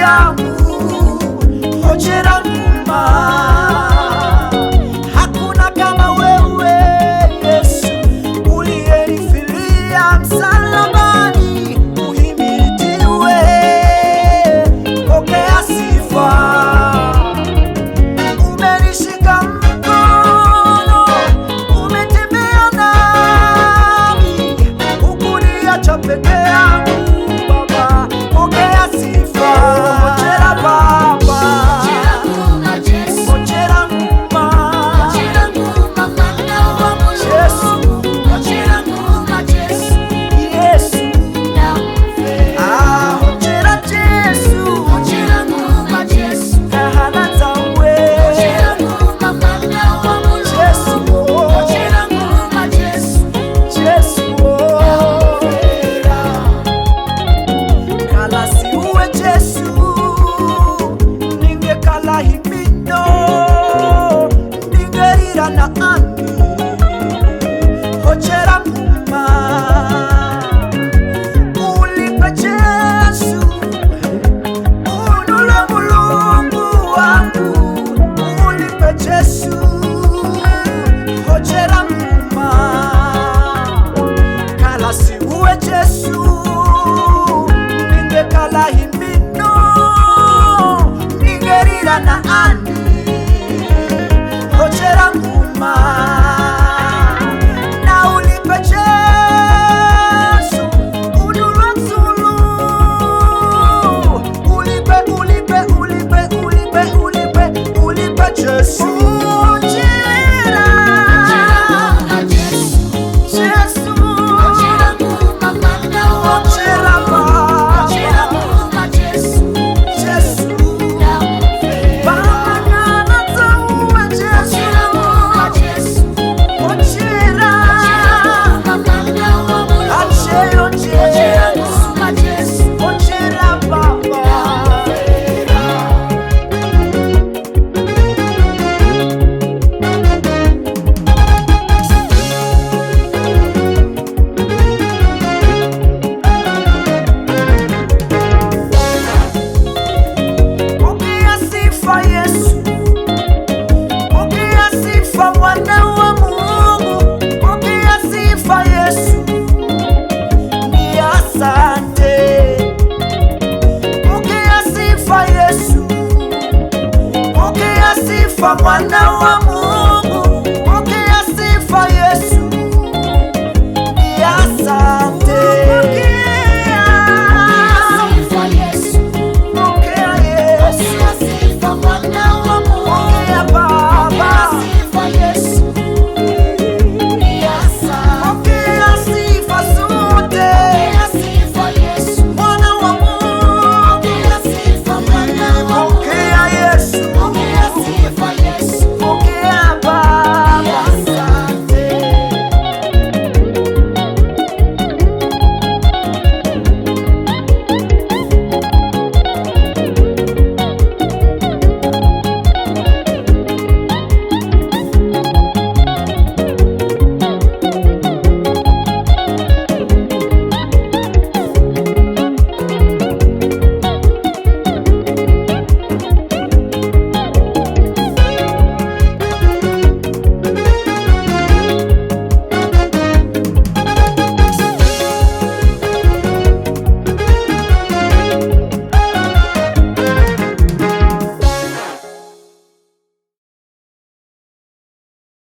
yangu. Hojera Nguma, hakuna kama wewe Yesu, uliyenifilia msalabani. Uhimidiwe, pokea sifa. Umenishika mkono, umetembea nami, hukuniacha peke yangu. Baba, pokea sifa. Hojera Baba, hojera Nguma, Yesu, ah, hojera Yesu, kahana tawe Yesu, kala siuwe Yesu, ningekala himino, ningerira na ani. Hojera Nguma, ulipe Yesu, unule Mulungu wangu, ulipe Yesu. Hojera Nguma, kala siuwe Yesu, ningekala himino, ningerira na ani. Hojera Nguma, na ulipe Yesu, unule Mzulu, ulipe Yesu. Hojera Yesu, hojera Baba, Yesu, Baba na tawe Yesu, hojera, acheyo Yesu, hojera Baba. Pokea sifa Yesu, pokea sifa Mwana wa Mungu, pokea sifa Yesu, ni asante. Pokea sifa Yesu, pokea sifa Mwana wa Mungu.